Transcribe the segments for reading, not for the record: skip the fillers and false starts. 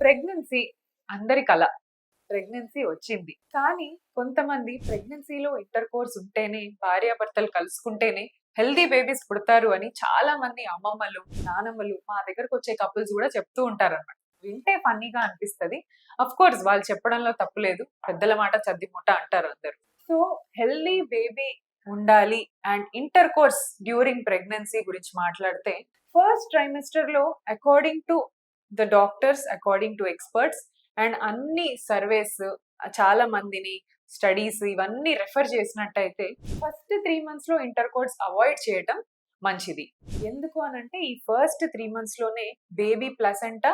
Pregnancy అందరి కల. Pregnancy వచ్చింది. కానీ కొంతమంది ప్రెగ్నెన్సీలో ఇంటర్ కోర్స్ ఉంటేనే, భార్యాభర్తలు కలుసుకుంటేనే హెల్తీ బేబీస్ పుడతారు అని చాలా మంది అమ్మమ్మలు, నానమ్మలు మా దగ్గరకొచ్చే కపుల్స్ కూడా చెప్తూ ఉంటారన్నమాట. వింటే ఫన్నీగా అనిపిస్తది. కోర్స్ వాళ్ళు చెప్పడంలో తప్పు లేదు. పెద్దల మాట చద్ది మూట అంటారు అందరూ. సో హెల్తీ బేబీ ఉండాలి and inter course during pregnancy గురించి మాట్లాడితే ఫస్ట్ ట్రైమెస్టర్ లో according to the doctors, according to experts and అన్ని సర్వేస్, చాలా మందిని స్టడీస్ ఇవన్నీ రెఫర్ చేసినట్టయితే ఫస్ట్ 3 months లో ఇంటర్ కోర్స్ అవాయిడ్ చేయటం మంచిది. ఎందుకు అనంటే ఈ ఫస్ట్ 3 months లోనే baby placenta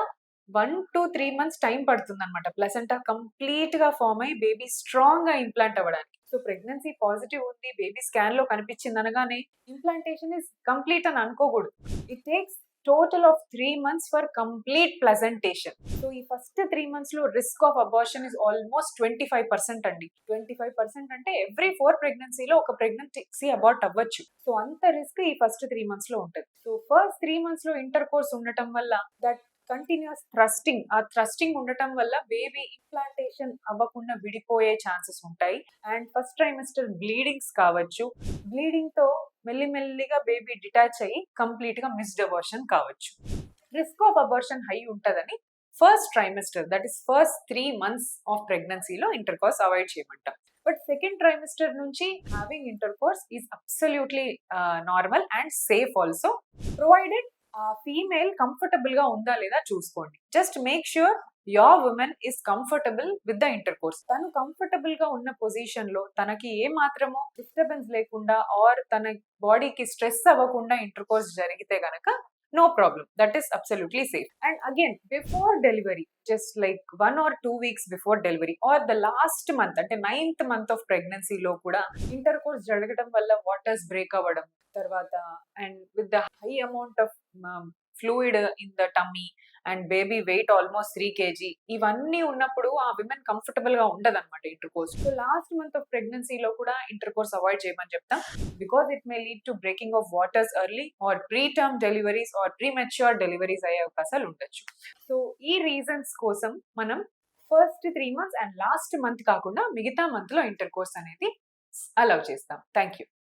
1 to 3 months time పడుతుంది అనమాట. ప్లసెంటా కంప్లీట్ గా ఫామ్ అయ్యి బేబీ స్ట్రాంగ్ గా ఇంప్లాంట్ అవ్వడానికి. సో ప్రెగ్నెన్సీ పాజిటివ్ ఉంది, బేబీ స్కాన్ లో కనిపించింది అనగానే ఇంప్లాంటేషన్ ఇస్ కంప్లీట్ అని అనుకోకూడదు. It takes total of 3 months for complete placentation. So ఈ ఫస్ట్ 3 months లో risk of abortion is almost 25% అండి. 25% అంటే ఎవ్రీ 4 ప్రెగ్నెన్సీలో ఒక ప్రెగ్నెన్సీ అబార్ట్ అవ్వచ్చు. సో అంత రిస్క్ ఈ ఫస్ట్ 3 months లో ఉంటుంది. సో ఫస్ట్ 3 months లో ఇంటర్ కోర్స్ ఉండటం వల్ల దట్ కంటిన్యూస్ థ్రస్టింగ్, ఆ థ్రస్టింగ్ ఉండటం వల్ల బేబీ ఇంప్లాంటేషన్ అవ్వకుండా విడిపోయే ఛాన్సెస్ ఉంటాయి. అండ్ ఫస్ట్ ట్రైమెస్టర్ బ్లీడింగ్స్ కావచ్చు, బ్లీడింగ్ తో మెల్లిమెల్లిగా బేబీ డిటాచ్ అయ్యి కంప్లీట్ గా మిస్డ్ అబార్షన్ కావచ్చు. రిస్క్ ఆఫ్ అబార్షన్ హై ఉంటదని first trimester, that is first 3 months of ప్రెగ్నెన్సీలో ఇంటర్ కోర్స్ అవాయిడ్ చేయమంటాం. బట్ సెకండ్ ట్రైమెస్టర్ నుంచి having intercourse is absolutely normal and safe also, provided ఆ female comfortable గా ఉందా లేదా చూసుకోండి. Just make sure your women is comfortable with the inter course. తను comfortable గా ఉన్న పొజిషన్ లో తనకి ఏ మాత్రమో డిస్టర్బెన్స్ లేకుండా ఆర్ తన బాడీకి స్ట్రెస్ అవ్వకుండా ఇంటర్ కోర్స్ జరిగితే గనక no problem, that is absolutely safe. And again before delivery, just like 1 or 2 weeks before delivery or the last month అంటే 9th month ఆఫ్ ప్రెగ్నెన్సీలో కూడా ఇంటర్ కోర్స్ జరగడం వల్ల వాటర్స్ బ్రేక్ అవ్వడం, తర్వాత and with the high amount of fluid in the tummy and baby weight almost 3 kg, ఇవన్నీ ఉన్నప్పుడు ఆ విమెన్ కంఫర్టబుల్ గా ఉండదన్నమాట intercourse. So last month of ప్రెగ్నెన్సీలో కూడా ఇంటర్ కోర్స్ అవాయిడ్ చేయమని చెప్తాం. Because it may lead to breaking of waters early or preterm deliveries or premature deliveries అయ్యే అవకాశాలు ఉండొచ్చు. సో ఈ రీజన్స్ కోసం మనం first 3 months and last month కాకుండా మిగతా మంత్ లో ఇంటర్ కోర్స్ అనేది అలౌ చేస్తాం. Thank you.